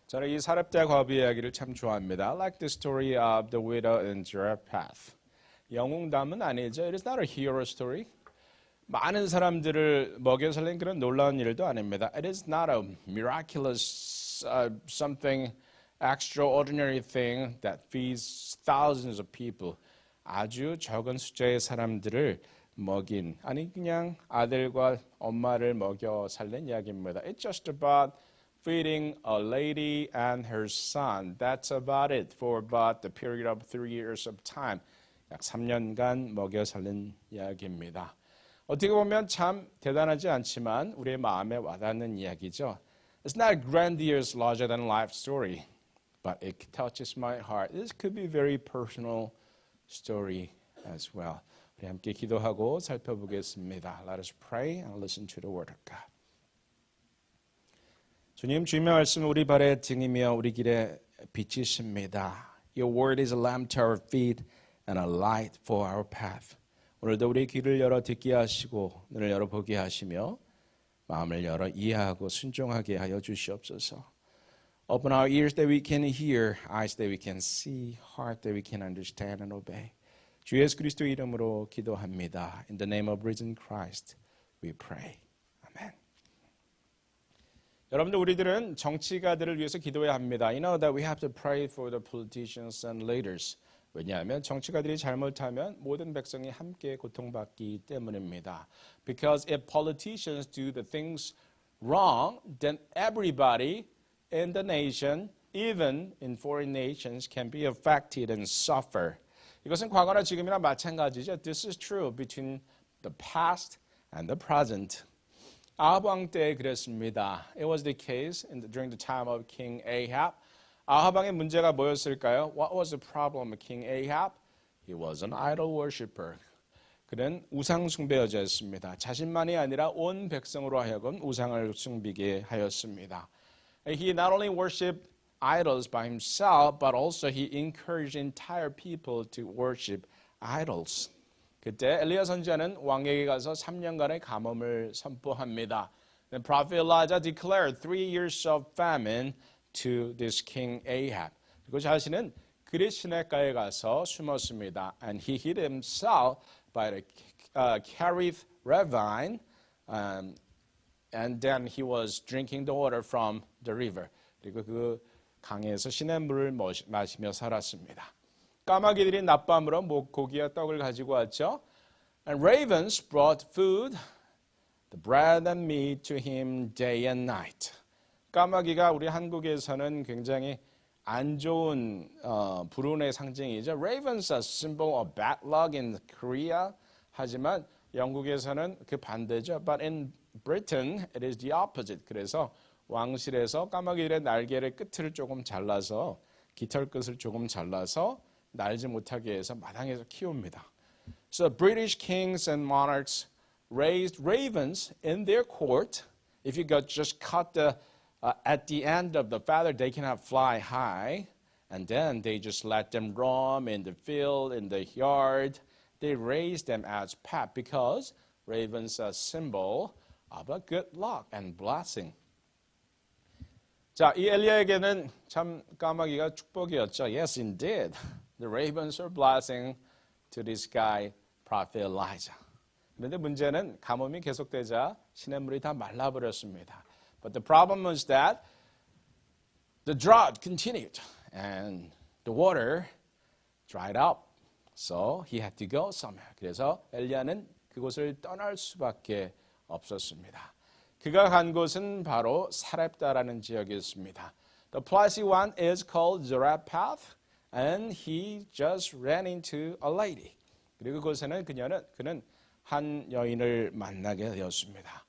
저는 이 사렙자 과부 이야기를 참 좋아합니다. I like the story of the widow in Zarephath. 영웅담은 아니죠. It is not a hero story. 많은 사람들을 먹여 살린 그런 놀라운 일도 아닙니다. It is not a miraculous something extraordinary thing that feeds thousands of people. 아주 적은 숫자의 사람들을 먹인 아니 그냥 아들과 엄마를 먹여 살린 이야기입니다. It's just about feeding a lady and her son. That's about it for about the period of 3 years of time. 약 3년간 먹여 살린 이야기입니다. 어떻게 보면 참 대단하지 않지만 우리의 마음에 와닿는 이야기죠. It's not a grandiose, larger-than-life story, but it touches my heart. This could be a very personal story as well. 우리 함께 기도하고 살펴보겠습니다. Let us pray and listen to the word of God. 주님, 주님의 말씀은 우리 발의 등이며 우리 길의 빛이십니다. Your word is a lamp to our feet and a light for our path. 오늘도 우리 귀를 열어 듣게 하시고 눈을 열어 보게 하시며 마음을 열어 이해하고 순종하게 하여 주시옵소서. Open our ears that we can hear, eyes that we can see, heart that we can understand and obey. 주 예수 그리스도 이름으로 기도합니다. In the name of risen Christ, we pray. 아멘. 여러분들 우리들은 정치가들을 위해서 기도해야 합니다. You know that we have to pray for the politicians and leaders. 왜냐하면 정치가들이 잘못하면 모든 백성이 함께 고통받기 때문입니다. Because if politicians do the things wrong, then everybody in the nation, even in foreign nations, can be affected and suffer. 이것은 과거나 지금이나 마찬가지죠. This is true between the past and the present. 아합 왕 때 그랬습니다. It was the case during the time of King Ahab. 아합 왕의 문제가 뭐였을까요? What was the problem of King Ahab? He was an idol worshipper. 그는 우상 숭배자였습니다. 자신만이 아니라 온 백성으로 하여금 우상을 숭배게 하였습니다. He not only worshipped idols by himself, but also he encouraged entire people to worship idols. 그때 엘리야 선지자는 왕에게 가서 3년간의 가뭄을 선포합니다. The prophet Elijah declared 3 years of famine to this king Ahab. 그리고 자신은 그릿 시냇가에 가서 숨었습니다. And he hid himself by the Kerith ravine, and then he was drinking the water from the river. 그리고 그 강에서 시냇물을 마시며 살았습니다. 까마귀들이 낮밤으로 고기와 떡을 가지고 왔죠. And ravens brought food, the bread and meat to him day and night. 까마귀가 우리 한국에서는 굉장히 안 좋은 불운의 상징이죠. Ravens are symbol of bad luck in Korea. 하지만 영국에서는 그 반대죠. But in Britain, it is the opposite. 그래서 왕실에서 까마귀들의 날개를 끝을 조금 잘라서 깃털 끝을 조금 잘라서 날지 못하게 해서 마당에서 키웁니다. So British kings and monarchs raised ravens in their court. If you just cut at the end of the feather, they cannot fly high. And then they just let them roam in the field, in the yard. They raised them as pet because ravens are a symbol of a good luck and blessing. 자, 이 엘리야에게는 참 까마귀가 축복이었죠. Yes, indeed. The ravens are blessing to this guy, prophet Elijah. 그런데 문제는 가뭄이 계속되자 시냇물이 다 말라버렸습니다. But the problem was that the drought continued and the water dried up. So he had to go somewhere. 그래서 엘리야는 그곳을 떠날 수밖에 없었습니다. 그가 간 곳은 바로 사렙다라는 지역이었습니다. The place he went is called Zarephath, and he just ran into a lady. 그리고 그곳에는 그는 한 여인을 만나게 되었습니다.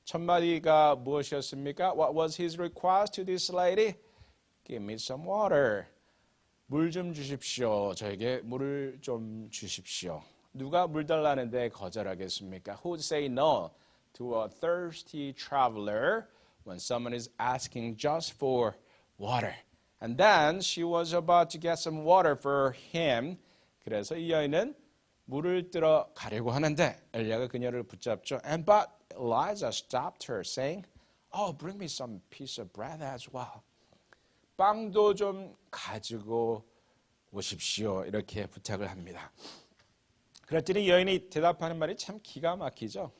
첫 마디가 무엇이었습니까? What was his request to this lady? Give me some water. 물 좀 주십시오. 저에게 물을 좀 주십시오. 누가 물 달라는데 거절하겠습니까? Who would say no to a thirsty traveler when someone is asking just for water? And then she was about to get some water for him. 그래서 이 여인은 물을 뜨러 가려고 하는데 엘리야가 그녀를 붙잡죠. And but Elijah stopped her, saying, "Oh, bring me some piece of bread as well." 빵도 좀 가지고 오십시오. 이렇게 부탁을 합니다. 그랬더니 여인이 대답하는 말이 참 기가 막히죠.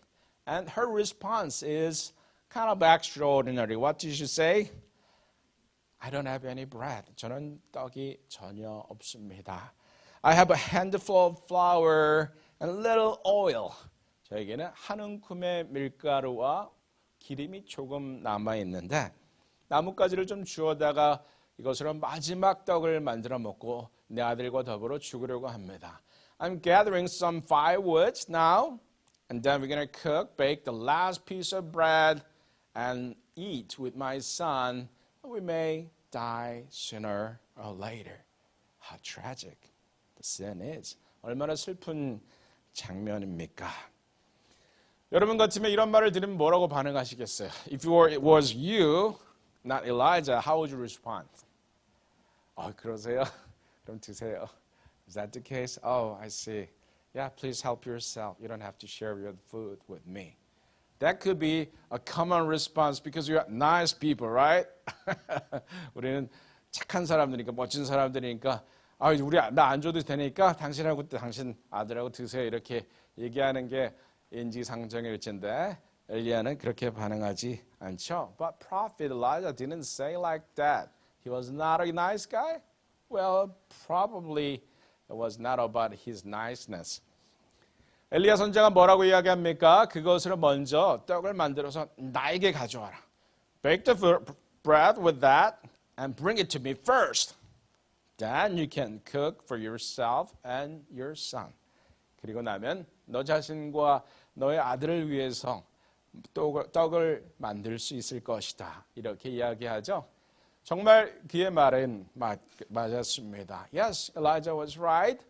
And her response is kind of extraordinary. What did she say? I don't have any bread. 저는 떡이 전혀 없습니다. I have a handful of flour and little oil. 저에게는 한 움큼의 밀가루와 기름이 조금 남아 있는데 나뭇가지를 좀 주워다가 이것으로 마지막 떡을 만들어 먹고 내 아들과 더불어 죽으려고 합니다. I'm gathering some firewood now, and then we're going to cook, bake the last piece of bread, and eat with my son. We may die sooner or later. How tragic the sin is. 얼마나 슬픈 장면입니까? 여러분 같으면 이런 말을 들으면 뭐라고 반응하시겠어요? If it was you, not Elijah, how would you respond? 그러세요? 그럼 드세요. Is that the case? Oh, I see. Yeah, please help yourself. You don't have to share your food with me. That could be a common response because you're nice people, right? 우리는 착한 사람들이니까 멋진 사람들이니까 우리 나 안 줘도 되니까 당신하고 당신 아들하고 드세요. 이렇게 얘기하는 게 인지상정일진데 엘리야는 그렇게 반응하지 않죠. But Prophet Elijah didn't say like that. He was not a nice guy? Well, probably it was not about his niceness. 엘리야 선지자가 뭐라고 이야기합니까? 그것으로 먼저 떡을 만들어서 나에게 가져와라. Bake the bread with that and bring it to me first. Then you can cook for yourself and your son. 그리고 나면 너 자신과 너의 아들을 위해서 떡을 만들 수 있을 것이다. 이렇게 이야기하죠. 정말 그의 말은 맞았습니다. Yes, Elijah was right.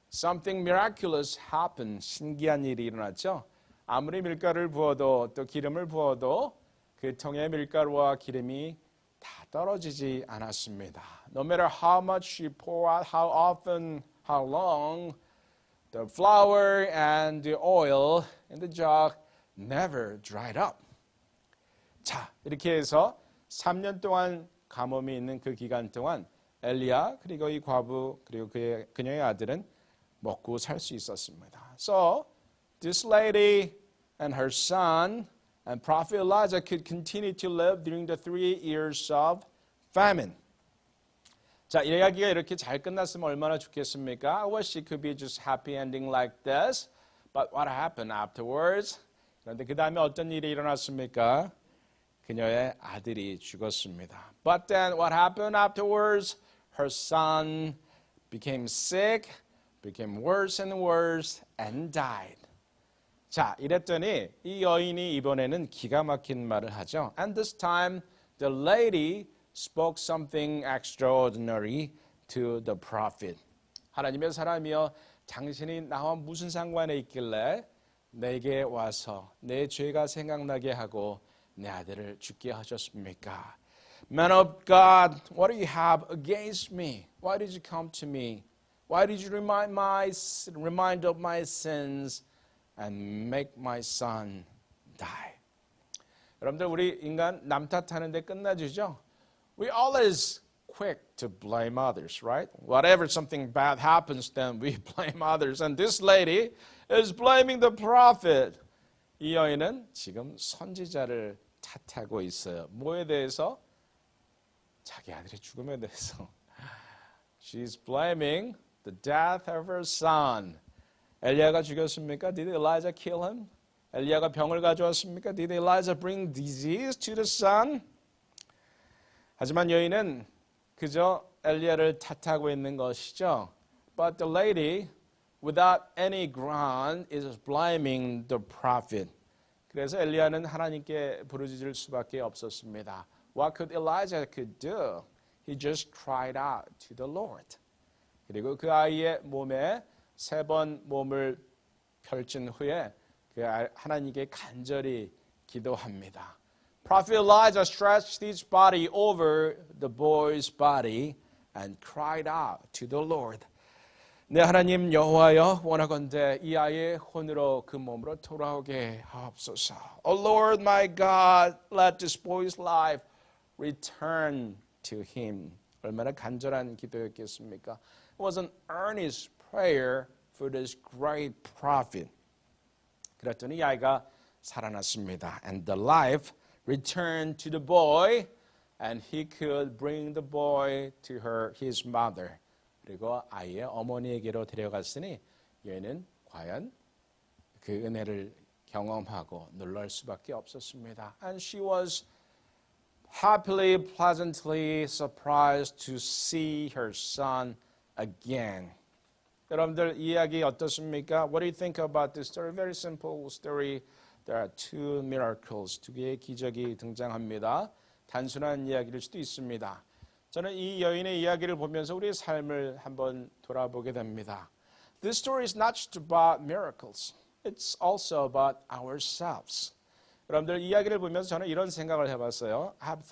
Something miraculous happened. 신기한 일이 일어났죠. 아무리 밀가루를 부어도 또 기름을 부어도 그 통에 밀가루와 기름이 다 떨어지지 않았습니다. No matter how much you pour out, how often, how long, the flour and the oil in the jug never dried up. 자, 이렇게 해서 3년 동안 가뭄이 있는 그 기간 동안 엘리야 그리고 이 과부 그리고 그녀의 아들은 먹고 살 수 있었습니다. So this lady and her son and Prophet Elijah could continue to live during the 3 years of famine. 자, 이 이야기가 이렇게 잘 끝났으면 얼마나 좋겠습니까? I wish it could be just happy ending like this. But what happened afterwards? 그런데 그 다음에 어떤 일이 일어났습니까? 그녀의 아들이 죽었습니다. But then what happened afterwards? Her son became sick, became worse and worse, and died. 자, 이랬더니 이 여인이 이번에는 기가 막힌 말을 하죠. And this time the lady spoke something extraordinary to the prophet. 하나님의 사람이여, 당신이 나와 무슨 상관이 있길래 내게 와서 내 죄가 생각나게 하고 내 아들을 죽게 하셨습니까? Man of God, what do you have against me? Why did you come to me? Why did you remind of my sins and make my son die? 여러분들, 우리 인간 남 탓하는데 끝나주죠? We always quick to blame others, right? Whatever something bad happens, then we blame others. And this lady is blaming the prophet. 이 여인은 지금 선지자를 탓하고 있어요. 뭐에 대해서? 자기 아들의 죽음에 대해서. She's blaming the death of her son. 엘리야가 죽였습니까? Did Elijah kill him? 엘리야가 병을 가져왔습니까? Did Elijah bring disease to the son? 하지만 여인은 그저 엘리야를 탓하고 있는 것이죠. But the lady, without any ground, is blaming the prophet. 그래서 엘리야는 하나님께 부르짖을 수밖에 없었습니다. What could Elijah could do? He just cried out to the Lord. 그리고 그 아이의 몸에 3번 몸을 펼친 후에 그 하나님께 간절히 기도합니다. Prophet Elijah stretched his body over the boy's body and cried out to the Lord. 네, 하나님 여호와여, 원하건대 이 아이의 혼으로 그 몸으로 돌아오게 하옵소서. O Lord my God, let this boy's life return to him. 얼마나 간절한 기도였겠습니까? It was an earnest prayer for this great prophet. 그랬더니 이 아이가 살아났습니다. And the life returned to the boy, and he could bring the boy to his mother. 그리고 아이의 어머니에게로 데려갔으니 얘는 과연 그 은혜를 경험하고 놀랄 수밖에 없었습니다. And she was happily, pleasantly surprised to see her son again. 여러분들 이야기 어떻습니까? What do you think about this story? Very simple story. There are two miracles. 두 개의 기적이 등장합니다. 단순한 이야기일 수도 있습니다. 저는 이 여인의 이야기를 보면서 우리의 삶을 한번 돌아보게 됩니다. This story is not just about miracles. It's also about ourselves. 여러분들 이야기를 보면서 저는 이런 생각을 해봤어요. I've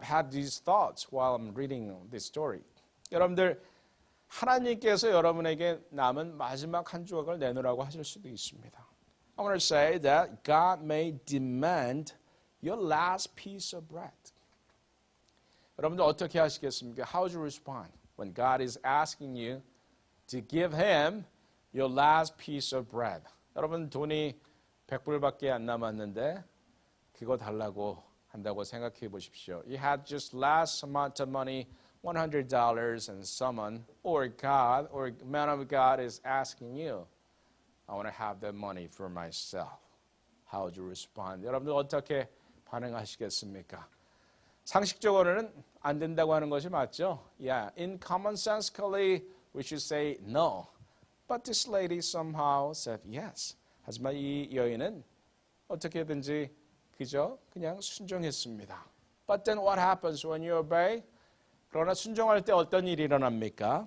had these thoughts while I'm reading this story. 여러분들 하나님께서 여러분에게 남은 마지막 한 조각을 내놓으라고 하실 수도 있습니다. I want to say that God may demand your last piece of bread. 여러분들 어떻게 하시겠습니까? How do you respond when God is asking you to give Him your last piece of bread? 여러분 돈이 100불밖에 안 남았는데 그거 달라고 한다고 생각해 보십시오. You had just last amount of money, $100, and someone or God or man of God is asking you, I want to have that money for myself. How would you respond? 여러분들 어떻게 반응하시겠습니까? 상식적으로는 안 된다고 하는 것이 맞죠? Yeah, in commonsensically we should say no. But this lady somehow said yes. 하지만 이 여인은 어떻게든지 그냥 순종했습니다. But then what happens when you obey? 그러나 순종할 때 어떤 일이 일어납니까?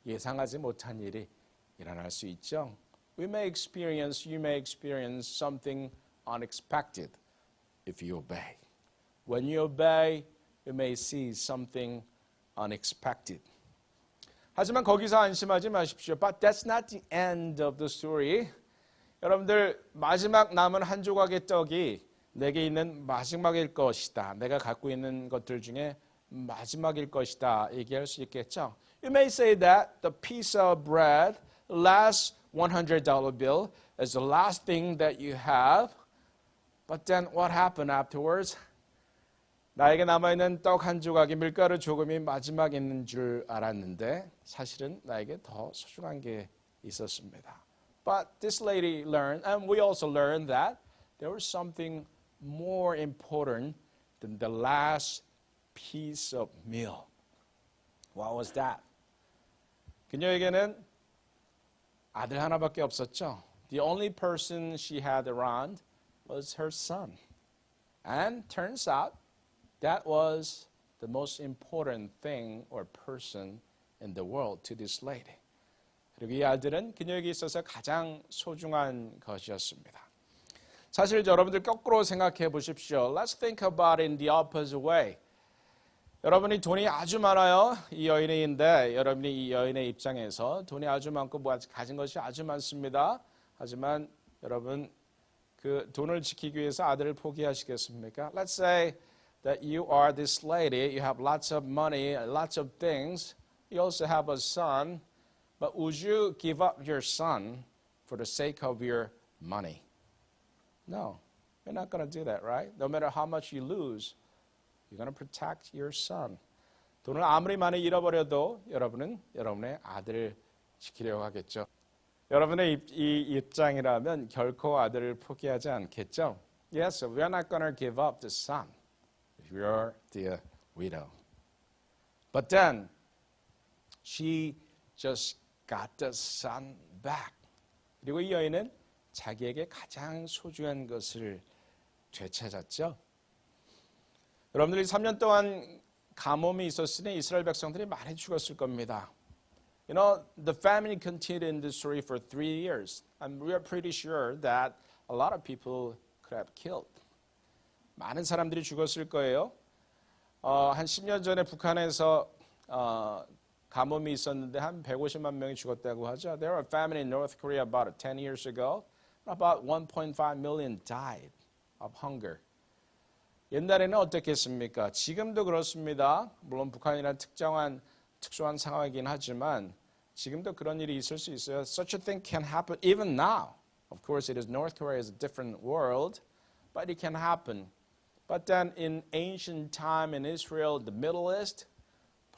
예상하지 못한 일이 일어날 수 있죠. You may experience something unexpected if you obey. When you obey, you may see something unexpected. 하지만 거기서 안심하지 마십시오. But that's not the end of the story. 여러분들 마지막 남은 한 조각의 떡이 내게 있는 마지막일 것이다. 내가 갖고 있는 것들 중에 마지막일 것이다. 얘기할 수 있겠죠. You may say that the piece of bread, last $100 bill, is the last thing that you have. But then what happened afterwards? 나에게 남아있는 떡 한 조각이 밀가루 조금이 마지막에 있는 줄 알았는데 사실은 나에게 더 소중한 게 있었습니다. But this lady learned, and we also learned that there was something more important than the last piece of meal. What was that? 그녀에게는 아들 하나밖에 없었죠. The only person she had around was her son. And turns out that was the most important thing or person in the world to this lady. 그리고 이 아들은 그녀에게 있어서 가장 소중한 것이었습니다. 사실 여러분들 거꾸로 생각해 보십시오. Let's think about it in the opposite way. 여러분이 돈이 아주 많아요. 이 여인인데 여러분이 이 여인의 입장에서 돈이 아주 많고 가진 것이 아주 많습니다. 하지만 여러분 그 돈을 지키기 위해서 아들을 포기하시겠습니까? Let's say that you are this lady, you have lots of money, lots of things. You also have a son, but would you give up your son for the sake of your money? No, you're not going to do that, right? No matter how much you lose, you're going to protect your son. 돈을 아무리 많이 잃어버려도 여러분은 여러분의 아들을 지키려고 하겠죠. 여러분의 이 입장이라면 결코 아들을 포기하지 않겠죠. Yes, we're not going to give up the son if you're the widow. But then she just got the son back. 그리고 이 여인은 자기에게 가장 소중한 것을 되찾았죠. 여러분들이 3년 동안 가뭄이 있었으니 이스라엘 백성들이 많이 죽었을 겁니다. You know, the famine continued in this story for 3 years. And we are pretty sure that a lot of people could have killed. 많은 사람들이 죽었을 거예요. 한 10년 전에 북한에서 가뭄이 있었는데 한 150만 명이 죽었다고 하죠. There was a famine in North Korea about 10 years ago. About 1.5 million died of hunger. 옛날에는 어떻겠습니까? 지금도 그렇습니다. 물론 북한이란 특수한 상황이긴 하지만 지금도 그런 일이 있을 수 있어요. Such a thing can happen even now. Of course, North Korea is a different world, but it can happen. But then in ancient time in Israel, the Middle East,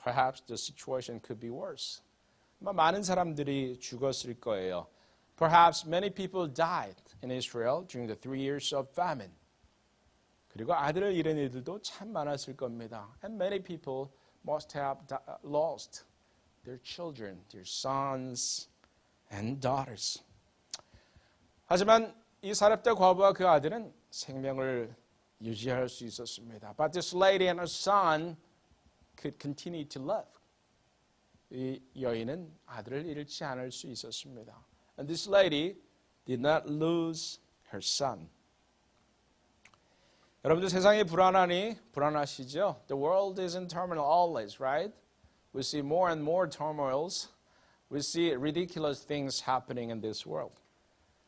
perhaps the situation could be worse. 많은 사람들이 죽었을 거예요. Perhaps many people died in Israel during the 3 years of famine. 그리고 아들을 잃은 이들도 참 많았을 겁니다. And many people must have lost their children, their sons and daughters. 하지만 이 사렙다 과부와 그 아들은 생명을 유지할 수 있었습니다. But this lady and her son could continue to live. 이 여인은 아들을 잃지 않을 수 있었습니다. And this lady did not lose her son. 여러분들 세상이 불안하시죠? The world is in turmoil always, right? We see more and more turmoils. We see ridiculous things happening in this world.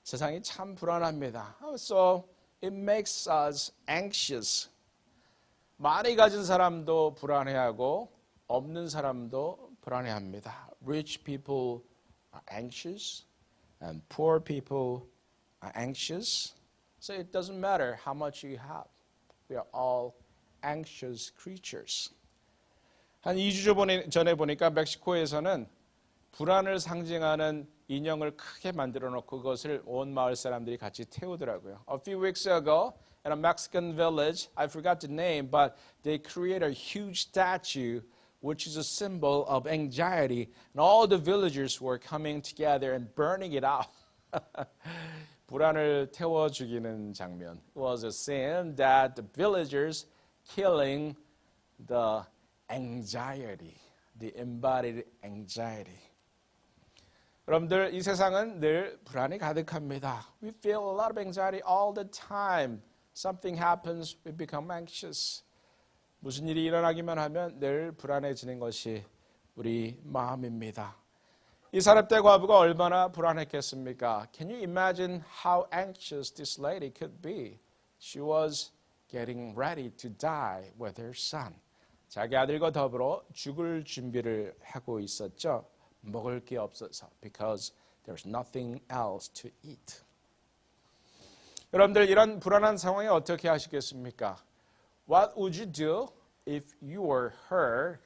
세상이 참 불안합니다. So it makes us anxious. 많이 가진 사람도 불안해하고 없는 사람도 불안해합니다. Rich people are anxious and poor people are anxious. So it doesn't matter how much you have. We are all anxious creatures. 한 2주 전에 보니까 멕시코에서는 불안을 상징하는 인형을 크게 만들어 놓고 그것을 온 마을 사람들이 같이 태우더라고요. A few weeks ago in a Mexican village, I forgot the name, but they created a huge statue which is a symbol of anxiety. And all the villagers were coming together and burning it out. 불안을 태워 죽이는 장면. It was a scene that the villagers killing the anxiety, the embodied anxiety. 여러분들 이 세상은 늘 불안이 가득합니다. We feel a lot of anxiety all the time. Something happens, we become anxious. 무슨 일이 일어나기만 하면 늘 불안해지는 것이 우리 마음입니다. 이 사렙다 과부가 얼마나 불안했겠습니까? Can you imagine how anxious this lady could be? She was getting ready to die with her son. 자기 아들과 더불어 죽을 준비를 하고 있었죠. 먹을 게 없어서 because there's nothing else to eat. 여러분들 이런 불안한 상황에 어떻게 하시겠습니까? What would you do if you were her?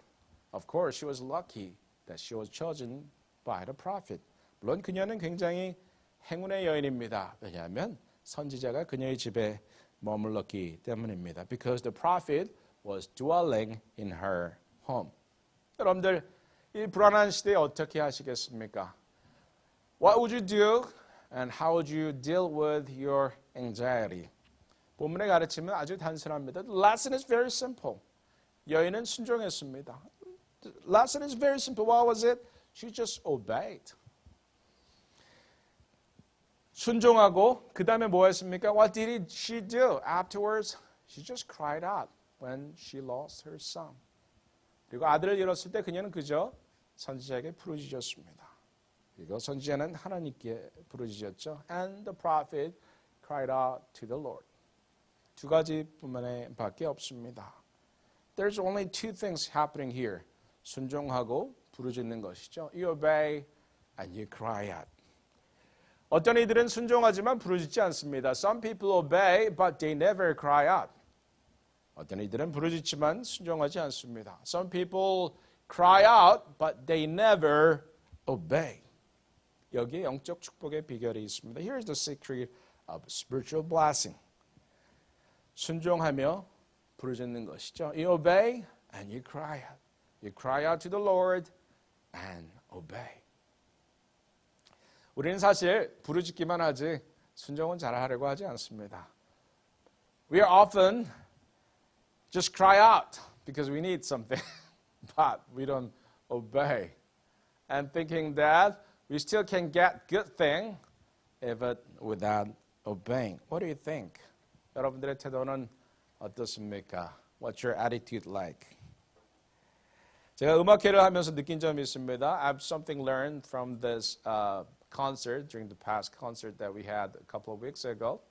Of course, she was lucky that she was chosen by the prophet. 물론 그녀는 굉장히 행운의 여인입니다. 왜냐하면 선지자가 그녀의 집에 머물렀기 때문입니다. Because the prophet was dwelling in her home. 여러분들 이 불안한 시대에 어떻게 하시겠습니까? What would you do and how would you deal with your anxiety? 본문의 가르침은 아주 단순합니다. The lesson is very simple. 여인은 순종했습니다. The lesson is very simple. What was it? She just obeyed. 순종하고 그 다음에 뭐 했습니까? What did she do? Afterwards, she just cried out when she lost her son. 그리고 아들을 잃었을 때 그녀는 그저 선지자에게 부르짖었습니다. 그리고 선지자는 하나님께 부르짖었죠. And the prophet cried out to the Lord. 두 가지뿐만밖에 없습니다. There's only two things happening here. 순종하고 부르짖는 것이죠. You obey and you cry out. 어떤 이들은 순종하지만 부르짖지 않습니다. Some people obey, but they never cry out. 어떤 이들은 부르짖지만 순종하지 않습니다. Some people cry out, but they never obey. 여기에 영적 축복의 비결이 있습니다. Here's the secret of spiritual blessing. 순종하며 부르짖는 것이죠. You obey and you cry out. You cry out to the Lord and obey. 우리는 사실 부르짖기만 하지 순종은 잘하려고 하지 않습니다. We are often just cry out because we need something, but we don't obey. And thinking that we still can get good thing even without obeying. What do you think? 여러분들의 태도는 어떻습니까? What's your attitude like? 제가 음악회를 하면서 느낀 점이 있습니다. I have something learned from this concert during the past concert that we had a couple of weeks ago.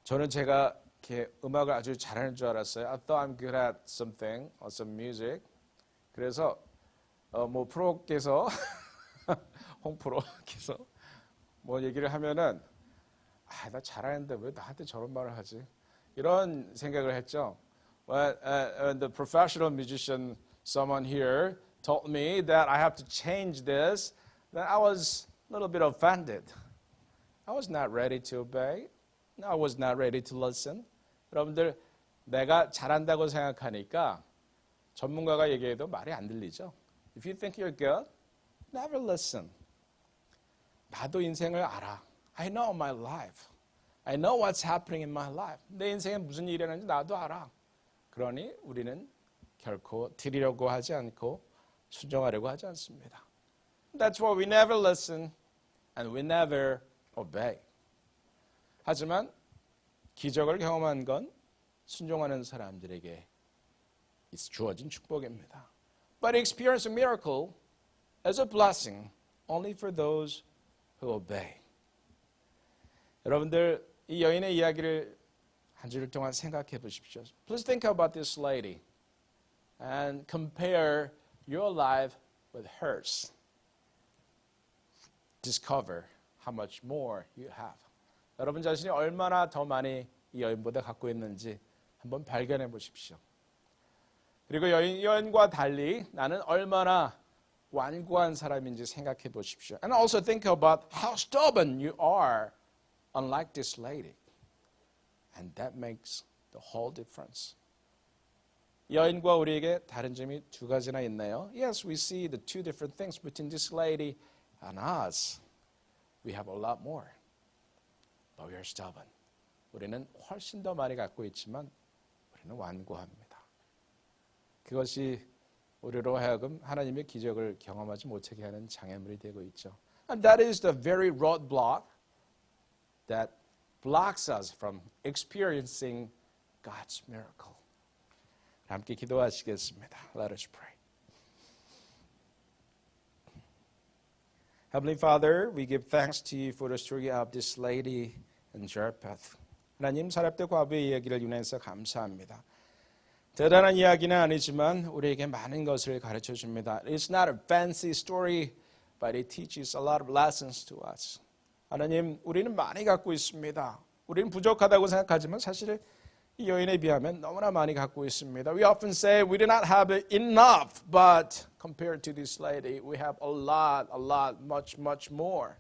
저는 제가 이렇게 음악을 아주 잘하는 줄 알았어요. I thought I'm good at something, or some music. 그래서 뭐 프로께서 홍프로께서 뭐 얘기를 하면은 나 잘하는데 왜 나한테 저런 말을 하지? 이런 생각을 했죠. When the professional musician, someone here, told me that I have to change this, then I was a little bit offended. I was not ready to obey. I was not ready to listen. 여러분들 내가 잘한다고 생각하니까 전문가가 얘기해도 말이 안 들리죠. If you think you're good, never listen. 나도 인생을 알아. I know my life. I know what's happening in my life. 내 인생에 무슨 일이 일어나는지 나도 알아. 그러니 우리는 결코 들으려고 하지 않고 순종하려고 하지 않습니다. That's why we never listen and we never obey. 하지만 기적을 경험한 건 순종하는 사람들에게 주어진 축복입니다. But experience a miracle as a blessing only for those who obey. 여러분들 이 여인의 이야기를 한 주일 동안 생각해 보십시오. Please think about this lady and compare your life with hers. Discover how much more you have. 여러분 자신이 얼마나 더 많이 이 여인보다 갖고 있는지 한번 발견해 보십시오. 그리고 여인과 달리 나는 얼마나 완고한 사람인지 생각해 보십시오. And also think about how stubborn you are, unlike this lady. And that makes the whole difference. 여인과 우리에게 다른 점이 두 가지나 있나요? Yes, we see the two different things between this lady and us. We have a lot more. But we are stubborn. 우리는 훨씬 더 많이 갖고 있지만 우리는 완고합니다. 그것이 우리로 하여금 하나님의 기적을 경험하지 못하게 하는 장애물이 되고 있죠. And that is the very roadblock that blocks us from experiencing God's miracle. 함께 기도하시겠습니다. Let us pray. Heavenly Father, we give thanks to you for the story of this lady in Zarephath. 하나님, 사렙대 과부의 이야기를 인해서 감사합니다. 대단한 이야기는 아니지만 우리에게 많은 것을 가르쳐 줍니다. It's not a fancy story, but it teaches a lot of lessons to us. 하나님, 우리는 많이 갖고 있습니다. 우리는 부족하다고 생각하지만 사실 이 여인에 비하면 너무나 많이 갖고 있습니다. We often say we do not have enough, but compared to this lady, we have a lot, much more.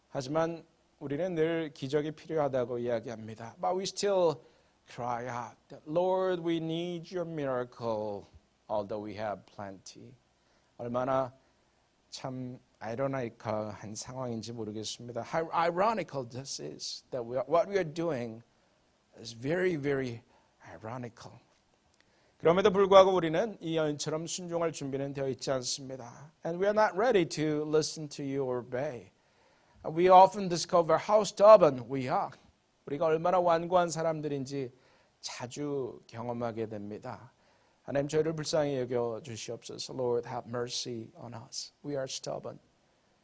하지만 우리는 늘 기적이 필요하다고 이야기합니다. But we still cry out that, Lord, we need your miracle, although we have plenty. 얼마나 참 아이러니컬한 상황인지 모르겠습니다. How ironical this is, that what we are doing is very, very ironical. 그럼에도 불구하고 우리는 이 여인처럼 순종할 준비는 되어 있지 않습니다. And we are not ready to listen to you or obey. We often discover how stubborn we are. 우리가 얼마나 완고한 사람들인지 자주 경험하게 됩니다. 하나님, 저희를 불쌍히 여겨 주시옵소서. Lord, have mercy on us. We are stubborn.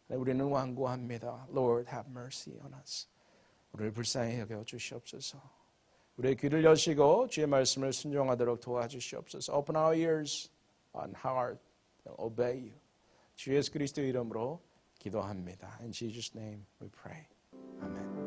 우리는 완고합니다. Lord, have mercy on us. 우리를 불쌍히 여겨 주시옵소서. 우리의 귀를 여시고 주의 말씀을 순종하도록 도와주시옵소서. Open our ears and heart and obey you. 주 예수 그리스도의 이름으로 기도합니다. In Jesus' name we pray. Amen.